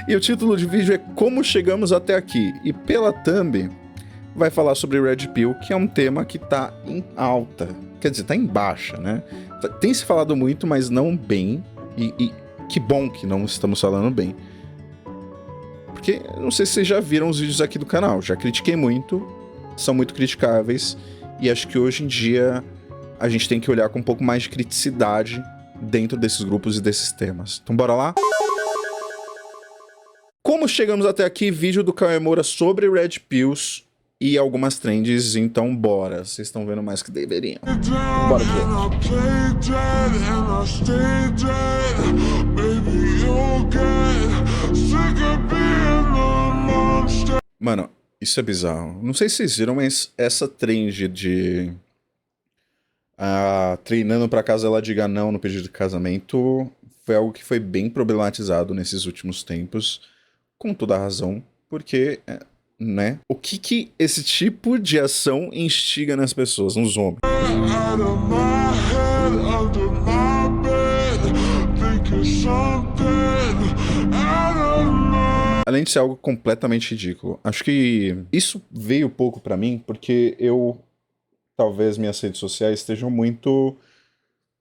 E o título de vídeo é Como Chegamos Até Aqui. E pela thumb, vai falar sobre Red Pill, que é um tema que tá em alta. Quer dizer, tá em baixa, né? Tem se falado muito, mas não bem. E que bom que não estamos falando bem. Porque, não sei se vocês já viram os vídeos aqui do canal. Já critiquei muito, são muito criticáveis. E acho que hoje em dia a gente tem que olhar com um pouco mais de criticidade dentro desses grupos e desses temas. Então bora lá? Como chegamos até aqui, vídeo do Cauê Moura sobre Red Pills e algumas trends, então bora. Vocês estão vendo mais que deveriam. Bora ver. Mano, isso é bizarro. Não sei se vocês viram, mas essa trend de... treinando pra caso ela diga não no pedido de casamento foi algo que foi bem problematizado nesses últimos tempos, com toda a razão, porque, né, o que esse tipo de ação instiga nas pessoas, nos homens? Além de ser algo completamente ridículo. Acho que isso veio pouco pra mim, porque talvez minhas redes sociais estejam muito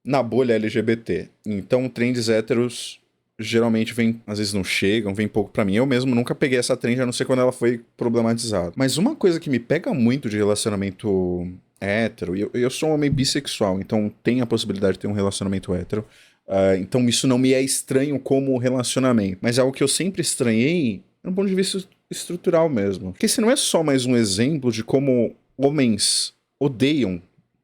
na bolha LGBT. Então, trends héteros geralmente vêm, às vezes não chegam, vêm pouco pra mim. Eu mesmo nunca peguei essa trend, a não ser quando ela foi problematizada. Mas uma coisa que me pega muito de relacionamento hétero, e eu sou um homem bissexual, então tem a possibilidade de ter um relacionamento hétero. Então isso não me é estranho como relacionamento. Mas é algo que eu sempre estranhei no ponto de vista estrutural mesmo. Porque esse não é só mais um exemplo de como homens odeiam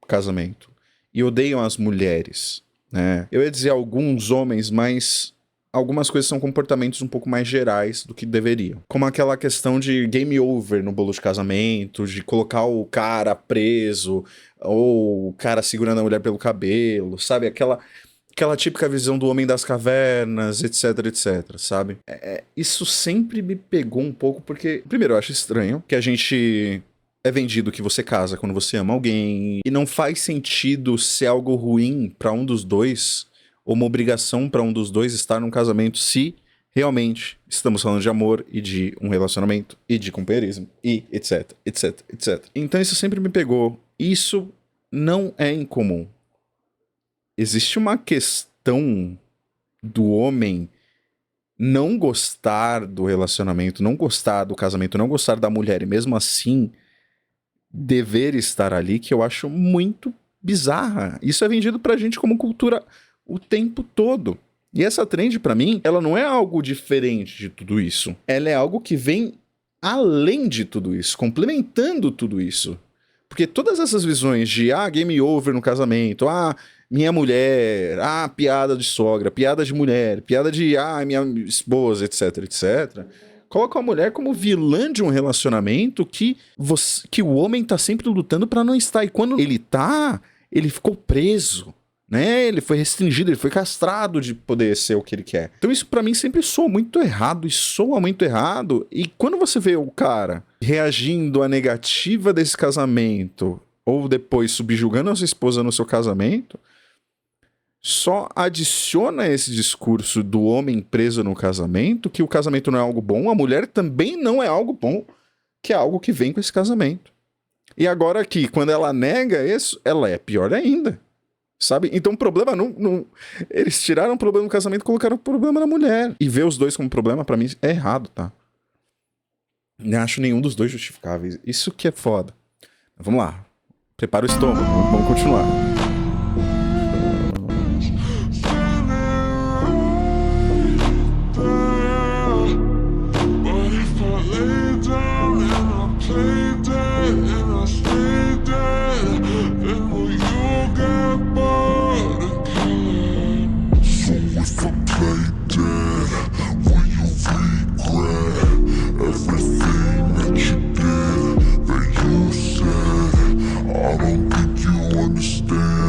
casamento e odeiam as mulheres, né? Eu ia dizer alguns homens, mas algumas coisas são comportamentos um pouco mais gerais do que deveriam. Como aquela questão de game over no bolo de casamento, de colocar o cara preso, ou o cara segurando a mulher pelo cabelo, sabe? Aquela típica visão do homem das cavernas, etc, etc, sabe? Isso sempre me pegou um pouco, porque, primeiro, eu acho estranho que a gente é vendido que você casa quando você ama alguém, e não faz sentido ser algo ruim pra um dos dois, ou uma obrigação pra um dos dois estar num casamento, se realmente estamos falando de amor e de um relacionamento e de companheirismo e etc, etc, etc. Então isso sempre me pegou. Isso não é incomum. Existe uma questão do homem não gostar do relacionamento, não gostar do casamento, não gostar da mulher e mesmo assim dever estar ali, que eu acho muito bizarra. Isso é vendido pra gente como cultura o tempo todo. E essa trend, pra mim, ela não é algo diferente de tudo isso. Ela é algo que vem além de tudo isso, complementando tudo isso. Porque todas essas visões de, game over no casamento, minha mulher, piada de sogra, piada de mulher, piada de, minha esposa, etc, etc, coloca a mulher como vilã de um relacionamento que o homem tá sempre lutando pra não estar. E quando ele tá, ele ficou preso, né? Ele foi restringido, ele foi castrado de poder ser o que ele quer. Então isso pra mim sempre soa muito errado, e soa muito errado. E quando você vê o cara reagindo à negativa desse casamento, ou depois subjugando a sua esposa no seu casamento, só adiciona esse discurso do homem preso no casamento, que o casamento não é algo bom, a mulher também não é algo bom, que é algo que vem com esse casamento. E agora aqui, quando ela nega isso, ela é pior ainda, sabe? Então o problema não... Eles tiraram o problema do casamento e colocaram o problema na mulher. E ver os dois como problema, pra mim, é errado, tá? Não acho nenhum dos dois justificáveis. Isso que é foda. Vamos lá. Prepara o estômago, vamos continuar. I don't think you understand.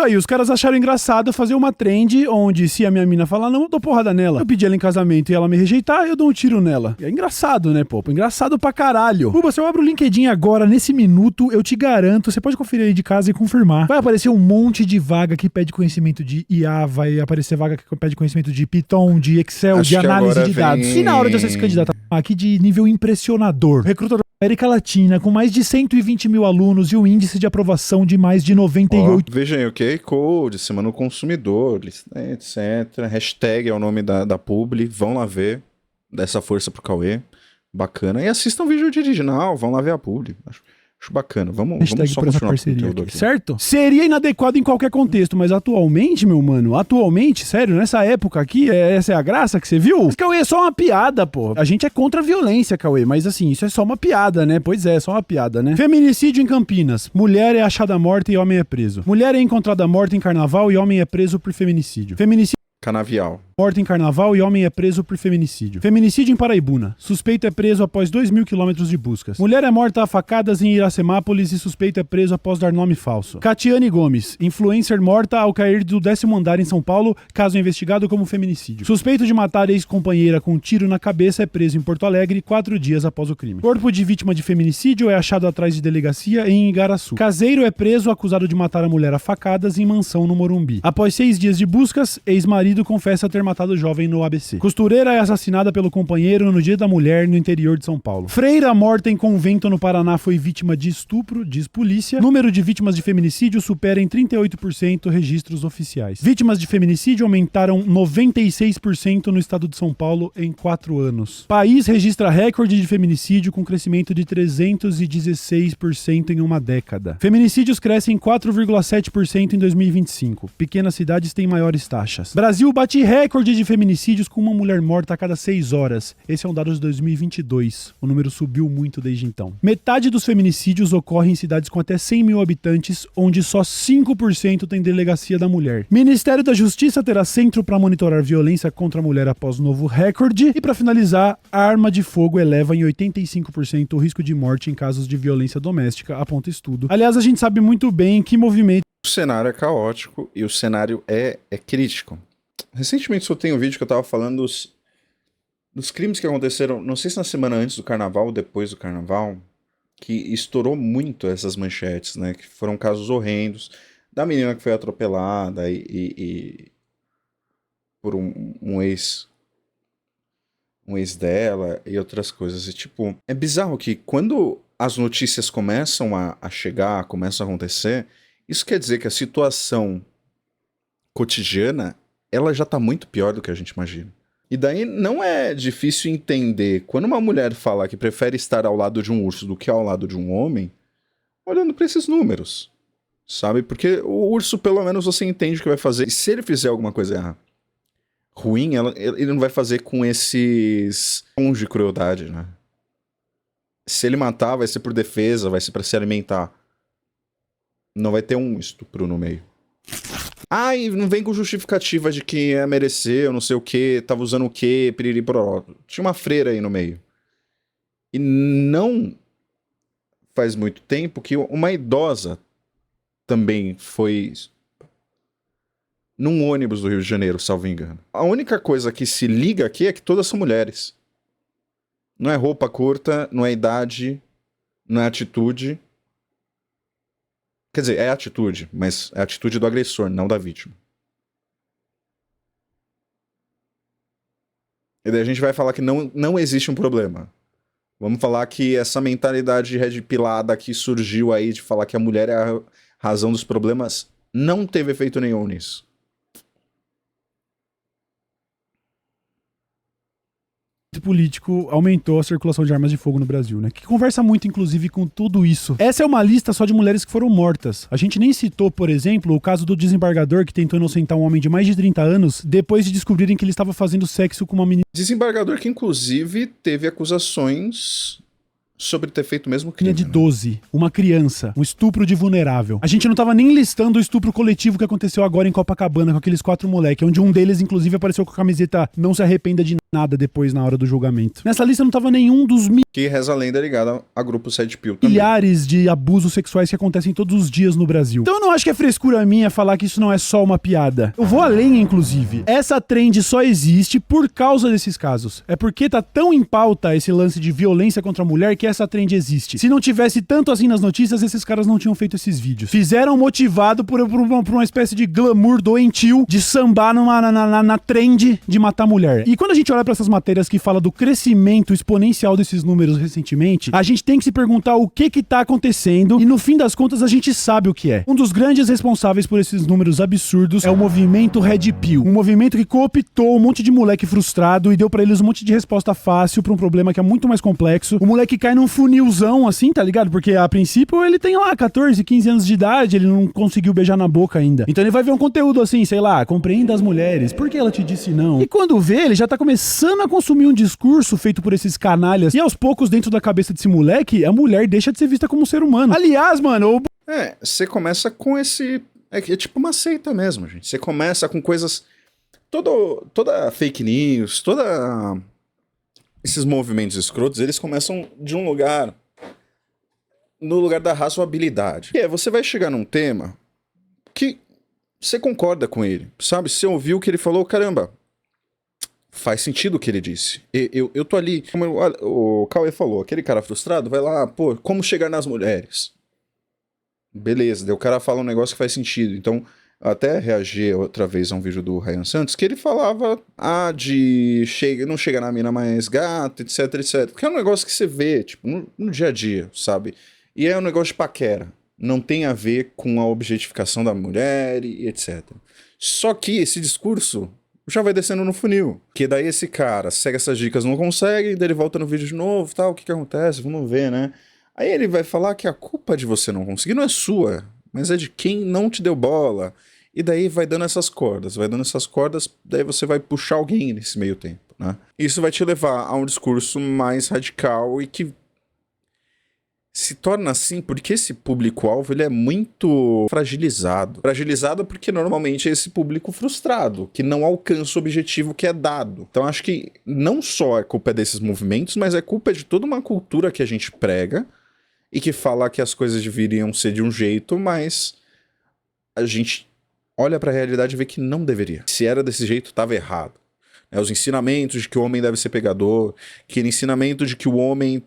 aí, os caras acharam engraçado fazer uma trend onde se a minha mina falar não, eu dou porrada nela. Eu pedi ela em casamento e ela me rejeitar, eu dou um tiro nela. É engraçado, né, pô? Engraçado pra caralho. Buba, se eu abro o LinkedIn agora, nesse minuto, eu te garanto, você pode conferir aí de casa e confirmar. Vai aparecer um monte de vaga que pede conhecimento de IA, vai aparecer vaga que pede conhecimento de Python, de Excel, Acho de que análise agora de dados. vem- E na hora de você se candidatar aqui de nível impressionador, recrutador da América Latina, com mais de 120 mil alunos e um índice de aprovação de mais de 98%. Ó, vejam aí o QR Code, Semana do Consumidor, etc. Hashtag é o nome da publi. Vão lá ver. Dá essa força pro Cauê. Bacana. E assistam o vídeo original. Vão lá ver a publi. Acho bacana. Vamos só por essa continuar com o parceria conteúdo aqui, aqui. certo? Seria inadequado em qualquer contexto, mas atualmente, meu mano, sério, nessa época aqui, essa é a graça que você viu? Mas, Cauê, é só uma piada, pô. A gente é contra a violência, Cauê, mas assim, isso é só uma piada, né? Pois é, só uma piada, né? Feminicídio em Campinas. Mulher é achada morta e homem é preso. Mulher é encontrada morta em carnaval e homem é preso por feminicídio. Feminicídio Canavial. morta em carnaval e homem é preso por feminicídio. Feminicídio em Paraibuna. Suspeito é preso após 2.000 quilômetros de buscas. Mulher é morta a facadas em Iracemápolis e suspeito é preso após dar nome falso. Catiane Gomes. Influencer morta ao cair do 10º andar em São Paulo, caso investigado como feminicídio. Suspeito de matar ex-companheira com um tiro na cabeça é preso em Porto Alegre 4 dias após o crime. Corpo de vítima de feminicídio é achado atrás de delegacia em Igaraçu. Caseiro é preso acusado de matar a mulher a facadas em mansão no Morumbi. Após 6 dias de buscas, ex-marido confessa ter matado o jovem no ABC. Costureira é assassinada pelo companheiro no Dia da Mulher no interior de São Paulo. Freira morta em convento no Paraná foi vítima de estupro, diz polícia. Número de vítimas de feminicídio supera em 38% registros oficiais. Vítimas de feminicídio aumentaram 96% no estado de São Paulo em 4 anos. País registra recorde de feminicídio com crescimento de 316% em uma década. Feminicídios crescem 4,7% em 2025. Pequenas cidades têm maiores taxas. Brasil bate recorde de feminicídios com uma mulher morta a cada 6 horas. Esse é um dado de 2022. O número subiu muito desde então. Metade dos feminicídios ocorre em cidades com até 100 mil habitantes, onde só 5% tem delegacia da mulher. Ministério da Justiça terá centro para monitorar violência contra a mulher após novo recorde. E para finalizar, a arma de fogo eleva em 85% o risco de morte em casos de violência doméstica, aponta estudo. Aliás, a gente sabe muito bem que movimento... O cenário é caótico e o cenário é crítico. Recentemente soltei um vídeo que eu tava falando dos crimes que aconteceram, não sei se na semana antes do carnaval ou depois do carnaval, que estourou muito essas manchetes, né? Que foram casos horrendos da menina que foi atropelada e por um ex dela e outras coisas. E tipo, é bizarro que quando as notícias começam a chegar, começam a acontecer, isso quer dizer que a situação cotidiana, ela já tá muito pior do que a gente imagina. E daí não é difícil entender, quando uma mulher fala que prefere estar ao lado de um urso do que ao lado de um homem, olhando pra esses números, sabe? Porque o urso, pelo menos, você entende o que vai fazer. E se ele fizer alguma coisa ruim, ele não vai fazer com esses tons de crueldade, né? Se ele matar, vai ser por defesa, vai ser pra se alimentar. Não vai ter um estupro no meio. Ah, e não vem com justificativa de que mereceu, não sei o que, tava usando o que, piriri pororó. Tinha uma freira aí no meio. E não faz muito tempo que uma idosa também foi num ônibus do Rio de Janeiro, salvo engano. A única coisa que se liga aqui é que todas são mulheres. Não é roupa curta, não é idade, não é atitude. Quer dizer, é atitude, mas é a atitude do agressor, não da vítima. E daí a gente vai falar que não existe um problema. Vamos falar que essa mentalidade red pilada que surgiu aí de falar que a mulher é a razão dos problemas não teve efeito nenhum nisso. político aumentou a circulação de armas de fogo no Brasil, né? Que conversa muito, inclusive, com tudo isso. Essa é uma lista só de mulheres que foram mortas. A gente nem citou, por exemplo, o caso do desembargador que tentou inocentar um homem de mais de 30 anos depois de descobrirem que ele estava fazendo sexo com uma menina. Desembargador que, inclusive, teve acusações sobre ter feito o mesmo crime. De 12, uma criança, um estupro de vulnerável. A gente não tava nem listando o estupro coletivo que aconteceu agora em Copacabana com aqueles 4 moleques, onde um deles, inclusive, apareceu com a camiseta "Não se arrependa de nada" depois na hora do julgamento. Nessa lista não tava nenhum dos Que reza a lenda ligada a grupo Red Pill também. milhares de abusos sexuais que acontecem todos os dias no Brasil. Então eu não acho que é frescura minha falar que isso não é só uma piada. Eu vou além, inclusive. Essa trend só existe por causa desses casos. É porque tá tão em pauta esse lance de violência contra a mulher que essa trend existe. Se não tivesse tanto assim nas notícias, esses caras não tinham feito esses vídeos. Fizeram motivado por uma espécie de glamour doentio de sambar na trend de matar mulher. E quando a gente olha pra essas matérias que fala do crescimento exponencial desses números recentemente, a gente tem que se perguntar o que tá acontecendo e no fim das contas a gente sabe o que é. Um dos grandes responsáveis por esses números absurdos é o movimento Red Pill. Um movimento que cooptou um monte de moleque frustrado e deu pra eles um monte de resposta fácil pra um problema que é muito mais complexo. O moleque cai num funilzão assim, tá ligado? Porque a princípio ele tem lá 14, 15 anos de idade, ele não conseguiu beijar na boca ainda. Então ele vai ver um conteúdo assim, sei lá, compreenda as mulheres, por que ela te disse não? E quando vê, ele já tá começando a consumir um discurso feito por esses canalhas e aos poucos dentro da cabeça desse moleque, a mulher deixa de ser vista como um ser humano. Aliás, mano, você começa com esse... É tipo uma seita mesmo, gente. Você começa com coisas... Toda fake news, esses movimentos escrotos, eles começam de um lugar... No lugar da razoabilidade. Você vai chegar num tema que você concorda com ele, sabe? Você ouviu o que ele falou, caramba, faz sentido o que ele disse. Eu tô ali, como o Cauê falou, aquele cara frustrado vai lá, pô, como chegar nas mulheres? Beleza, daí o cara fala um negócio que faz sentido. Então, até reagi outra vez a um vídeo do Ryan Santos, que ele falava, de não chega na mina mais gata, etc, etc. Porque é um negócio que você vê, tipo, no dia a dia, sabe? E é um negócio de paquera. Não tem a ver com a objetificação da mulher e etc. Só que esse discurso já vai descendo no funil. Que daí esse cara segue essas dicas, não consegue, daí ele volta no vídeo de novo, tal, o que acontece? Vamos ver, né? Aí ele vai falar que a culpa de você não conseguir não é sua, mas é de quem não te deu bola. E daí vai dando essas cordas, daí você vai puxar alguém nesse meio tempo, né? Isso vai te levar a um discurso mais radical e que se torna assim porque esse público-alvo ele é muito fragilizado. Fragilizado porque normalmente é esse público frustrado, que não alcança o objetivo que é dado. Então acho que não só é culpa desses movimentos, mas é culpa de toda uma cultura que a gente prega e que fala que as coisas deveriam ser de um jeito, mas a gente olha pra realidade e vê que não deveria. Se era desse jeito, estava errado. Os ensinamentos de que o homem deve ser pegador, aquele ensinamento de que o homem...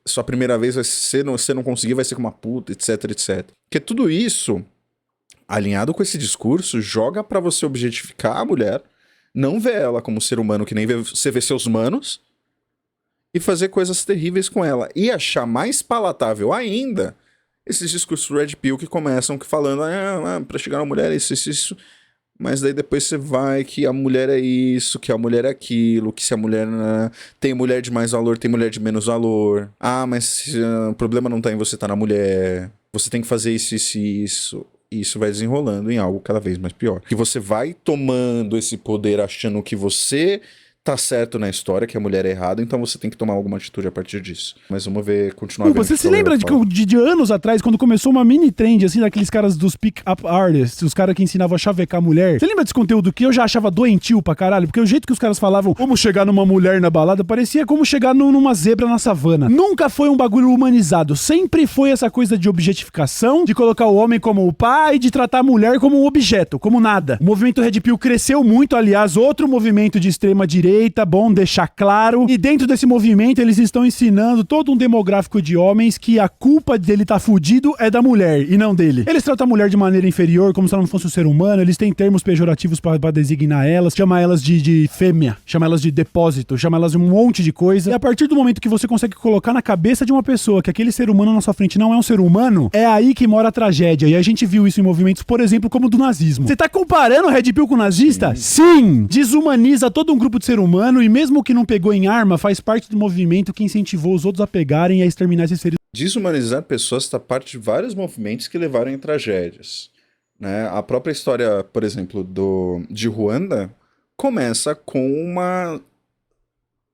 sua primeira vez vai ser, você não conseguir, vai ser com uma puta, etc, etc. Porque tudo isso, alinhado com esse discurso, joga pra você objetificar a mulher, não ver ela como ser humano que nem você vê seus manos, e fazer coisas terríveis com ela. E achar mais palatável ainda esses discursos Red Pill que começam falando, pra chegar na mulher, isso. Mas daí depois você vai que a mulher é isso, que a mulher é aquilo, que se a mulher tem mulher de mais valor, tem mulher de menos valor. Mas o problema não tá em você, tá na mulher. Você tem que fazer isso. E isso vai desenrolando em algo cada vez mais pior. Que você vai tomando esse poder achando que você tá certo na história, que a mulher é errada, então você tem que tomar alguma atitude a partir disso. Mas vamos ver, continuar vendo. Você se lembra de anos atrás, quando começou uma mini trend, assim, daqueles caras dos pick-up artists, os caras que ensinavam a chavecar a mulher? Você lembra desse conteúdo que eu já achava doentio pra caralho? Porque o jeito que os caras falavam como chegar numa mulher na balada parecia como chegar numa zebra na savana. Nunca foi um bagulho humanizado. Sempre foi essa coisa de objetificação, de colocar o homem como o pai, de tratar a mulher como um objeto, como nada. O movimento Red Pill cresceu muito, aliás, outro movimento de extrema direita, bom deixar claro. E dentro desse movimento eles estão ensinando todo um demográfico de homens que a culpa dele tá fudido é da mulher e não dele. Eles tratam a mulher de maneira inferior, como se ela não fosse um ser humano, eles têm termos pejorativos pra designar elas, chama elas de fêmea, chama elas de depósito, chama elas de um monte de coisa. E a partir do momento que você consegue colocar na cabeça de uma pessoa que aquele ser humano na sua frente não é um ser humano, é aí que mora a tragédia. E a gente viu isso em movimentos, por exemplo, como o do nazismo. Você tá comparando o Red Pill com o nazista? Sim! Desumaniza todo um grupo de ser humano e mesmo que não pegou em arma, faz parte do movimento que incentivou os outros a pegarem e a exterminar esses seres. Desumanizar pessoas está parte de vários movimentos que levaram em tragédias, né? A própria história, por exemplo, de Ruanda começa com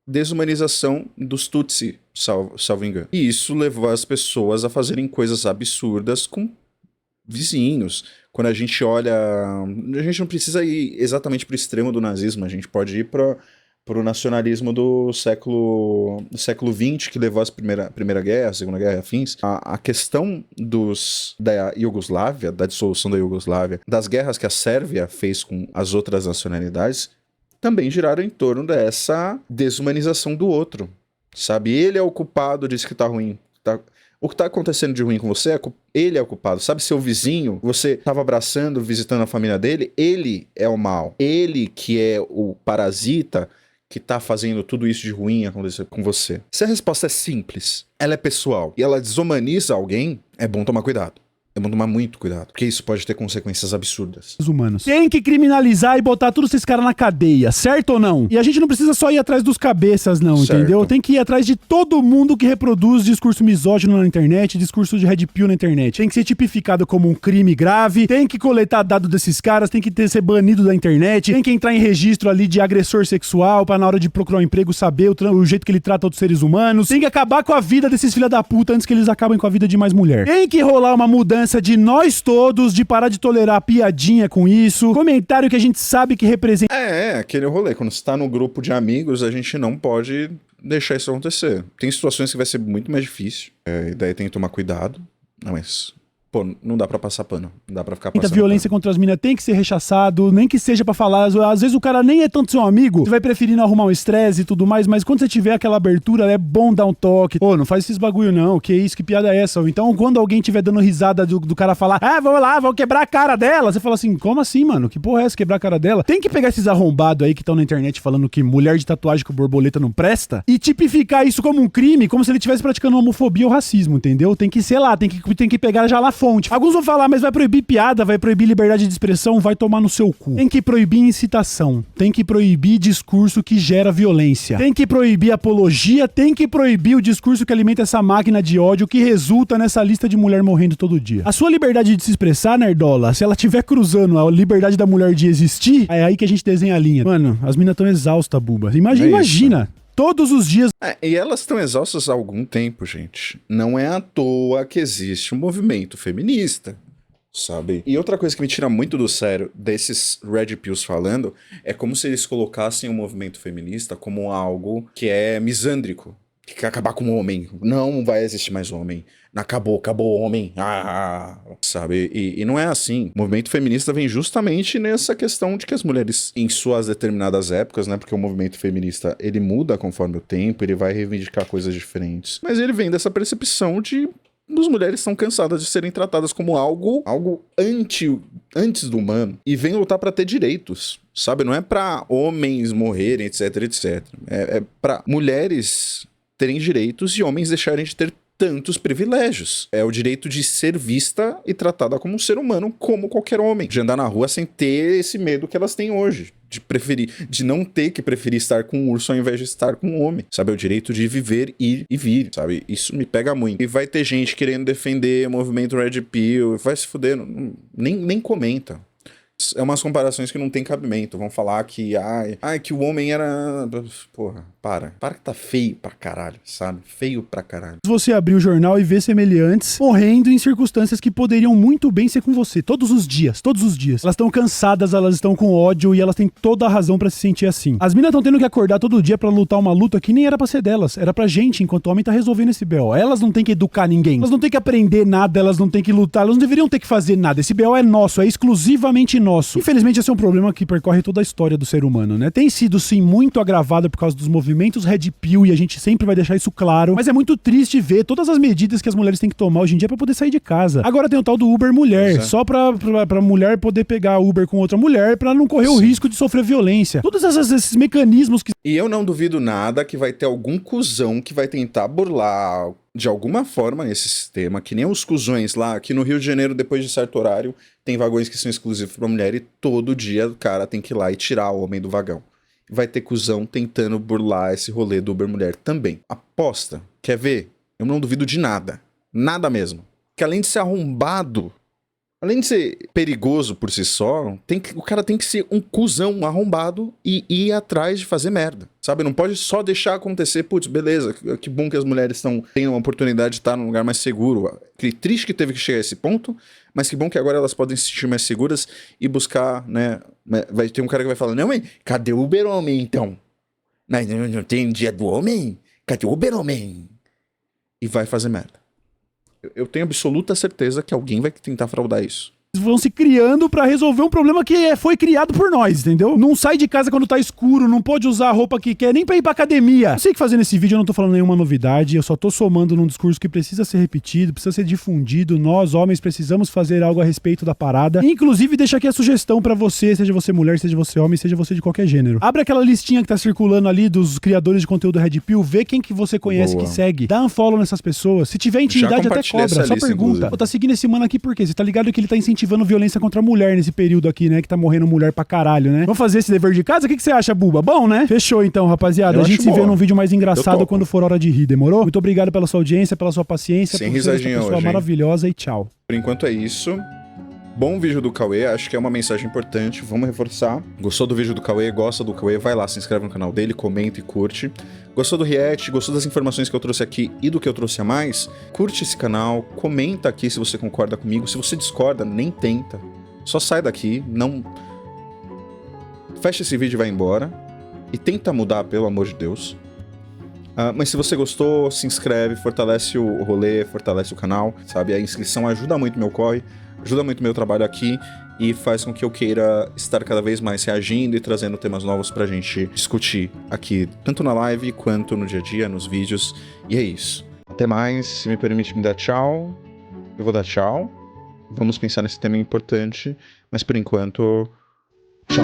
desumanização dos Tutsi, salvo engano. E isso levou as pessoas a fazerem coisas absurdas com vizinhos. Quando a gente olha... A gente não precisa ir exatamente pro extremo do nazismo, a gente pode ir pro nacionalismo do século XX, que levou à primeira Guerra, a Segunda Guerra, afins. A questão da Iugoslávia, da dissolução da Iugoslávia, das guerras que a Sérvia fez com as outras nacionalidades, também giraram em torno dessa desumanização do outro, sabe? Ele é o culpado disso que tá ruim. O que tá acontecendo de ruim com você, ele é o culpado. Sabe, seu vizinho, você tava abraçando, visitando a família dele, ele é o mal. Ele que é o parasita que tá fazendo tudo isso de ruim acontecer com você. Se a resposta é simples, ela é pessoal e ela desumaniza alguém, é bom tomar cuidado. É bom tomar muito cuidado, porque isso pode ter consequências absurdas. Os humanos. Tem que criminalizar e botar todos esses caras na cadeia, certo ou não? E a gente não precisa só ir atrás dos cabeças, não, certo. Entendeu? Tem que ir atrás de todo mundo que reproduz discurso misógino na internet, discurso de red pill na internet. Tem que ser tipificado como um crime grave, tem que coletar dados desses caras, tem que ser banido da internet, tem que entrar em registro ali de agressor sexual pra na hora de procurar um emprego saber o jeito que ele trata outros seres humanos. Tem que acabar com a vida desses filha da puta antes que eles acabem com a vida de mais mulher. Tem que rolar uma mudança de nós todos, de parar de tolerar piadinha com isso, comentário que a gente sabe que representa... Aquele rolê, quando você tá no grupo de amigos, a gente não pode deixar isso acontecer. Tem situações que vai ser muito mais difícil, e daí tem que tomar cuidado, mas... Pô, não dá pra passar pano. Não dá pra ficar passando A violência contra as minas tem que ser rechaçado, nem que seja pra falar. Às vezes o cara nem é tanto seu amigo, você vai preferindo arrumar um estresse e tudo mais, mas quando você tiver aquela abertura, é bom dar um toque. Pô, não faz esses bagulho não, que isso, que piada é essa? Ou então, quando alguém tiver dando risada do cara falar, vamos lá, vamos quebrar a cara dela, você fala assim, como assim, mano? Que porra é essa, quebrar a cara dela? Tem que pegar esses arrombados aí que estão na internet falando que mulher de tatuagem com borboleta não presta e tipificar isso como um crime, como se ele estivesse praticando homofobia ou racismo, entendeu? Tem que, sei lá, tem que pegar já lá a fonte. Alguns vão falar, mas vai proibir piada, vai proibir liberdade de expressão, vai tomar no seu cu. Tem que proibir incitação, tem que proibir discurso que gera violência, tem que proibir apologia, tem que proibir o discurso que alimenta essa máquina de ódio que resulta nessa lista de mulher morrendo todo dia. A sua liberdade de se expressar, nerdola, se ela estiver cruzando a liberdade da mulher de existir, é aí que a gente desenha a linha. Mano, as minas tão exaustas, buba. Imagina. Todos os dias. E elas estão exaustas há algum tempo, gente. Não é à toa que existe um movimento feminista, sabe? E outra coisa que me tira muito do sério desses Red Pills falando é como se eles colocassem o movimento feminista como algo que é misândrico, que quer acabar com o homem. Não vai existir mais homem. Acabou o homem. Sabe? E não é assim. O movimento feminista vem justamente nessa questão de que as mulheres, em suas determinadas épocas, né? Porque o movimento feminista, ele muda conforme o tempo, ele vai reivindicar coisas diferentes. Mas ele vem dessa percepção de as mulheres estão cansadas de serem tratadas como algo antes do humano. E vem lutar pra ter direitos, sabe? Não é pra homens morrerem, etc, etc. É pra mulheres terem direitos e homens deixarem de ter tantos privilégios. É o direito de ser vista e tratada como um ser humano, como qualquer homem. De andar na rua sem ter esse medo que elas têm hoje. De não ter que preferir estar com um urso ao invés de estar com um homem. Sabe? É o direito de viver, ir e vir. Sabe? Isso me pega muito. E vai ter gente querendo defender o movimento Red Pill. Vai se fuder. Nem comenta. É umas comparações que não tem cabimento. Vão falar que, que o homem era... Porra, para que tá feio pra caralho, sabe? Feio pra caralho. Você abrir o jornal e ver semelhantes morrendo em circunstâncias que poderiam muito bem ser com você. Todos os dias. Elas estão cansadas, elas estão com ódio e elas têm toda a razão pra se sentir assim. As minas estão tendo que acordar todo dia pra lutar uma luta que nem era pra ser delas. Era pra gente, enquanto o homem tá resolvendo esse BO. Elas não têm que educar ninguém. Elas não têm que aprender nada, elas não têm que lutar. Elas não deveriam ter que fazer nada. Esse BO é nosso, é exclusivamente nosso. Infelizmente, esse é um problema que percorre toda a história do ser humano, né? Tem sido, sim, muito agravado por causa dos movimentos Red Pill e a gente sempre vai deixar isso claro, mas é muito triste ver todas as medidas que as mulheres têm que tomar hoje em dia pra poder sair de casa. Agora tem o tal do Uber mulher, só pra mulher poder pegar Uber com outra mulher pra não correr o risco de sofrer violência. Todos esses mecanismos que... E eu não duvido nada que vai ter algum cuzão que vai tentar burlar de alguma forma esse sistema, que nem os cuzões lá, que no Rio de Janeiro, depois de certo horário, tem vagões que são exclusivos pra mulher e todo dia o cara tem que ir lá e tirar o homem do vagão. Vai ter cuzão tentando burlar esse rolê do Uber mulher também. Aposta. Quer ver? Eu não duvido de nada. Nada mesmo. Que além de ser arrombado, além de ser perigoso por si só, o cara tem que ser um cuzão, um arrombado e ir atrás de fazer merda, sabe? Não pode só deixar acontecer, putz, beleza, que bom que as mulheres têm uma oportunidade de estar num lugar mais seguro. Que triste que teve que chegar a esse ponto, mas que bom que agora elas podem se sentir mais seguras e buscar, né? Vai ter um cara que vai falar, não, mas cadê o Uber-Homem, então? Não tem dia do homem? Cadê o Uber-Homem? E vai fazer merda. Eu tenho absoluta certeza que alguém vai tentar fraudar isso. Vão se criando pra resolver um problema que foi criado por nós, entendeu? Não sai de casa quando tá escuro, não pode usar a roupa que quer, nem pra ir pra academia. Eu sei que fazendo esse vídeo eu não tô falando nenhuma novidade, eu só tô somando num discurso que precisa ser repetido, precisa ser difundido. Nós, homens, precisamos fazer algo a respeito da parada. Inclusive, deixa aqui a sugestão pra você, seja você mulher, seja você homem, seja você de qualquer gênero. Abre aquela listinha que tá circulando ali dos criadores de conteúdo Red Pill, vê quem que você conhece que segue, dá um follow nessas pessoas. Se tiver intimidade, até cobra, só pergunta. Pô, tá seguindo esse mano aqui por quê? Você tá ligado que ele tá incentivando violência contra a mulher nesse período aqui, né? Que tá morrendo mulher pra caralho, né? Vamos fazer esse dever de casa? O que você acha, Buba? Bom, né? Fechou então, rapaziada. A gente se vê num vídeo mais engraçado quando for hora de rir, demorou? Muito obrigado pela sua audiência, pela sua paciência. Sem risadinha hoje, pessoa maravilhosa e tchau. Por enquanto é isso. Bom vídeo do Cauê, acho que é uma mensagem importante, vamos reforçar. Gostou do vídeo do Cauê, gosta do Cauê, vai lá, se inscreve no canal dele, comenta e curte. Gostou do react, gostou das informações que eu trouxe aqui e do que eu trouxe a mais? Curte esse canal, comenta aqui se você concorda comigo, se você discorda, nem tenta. Só sai daqui, não... Fecha esse vídeo e vai embora. E tenta mudar, pelo amor de Deus. Mas se você gostou, se inscreve, fortalece o rolê, fortalece o canal, sabe? A inscrição ajuda muito meu corre, ajuda muito meu trabalho aqui e faz com que eu queira estar cada vez mais reagindo e trazendo temas novos pra gente discutir aqui, tanto na live quanto no dia a dia, nos vídeos. E é isso. Até mais, se me permite me dar tchau, eu vou dar tchau. Vamos pensar nesse tema importante, mas por enquanto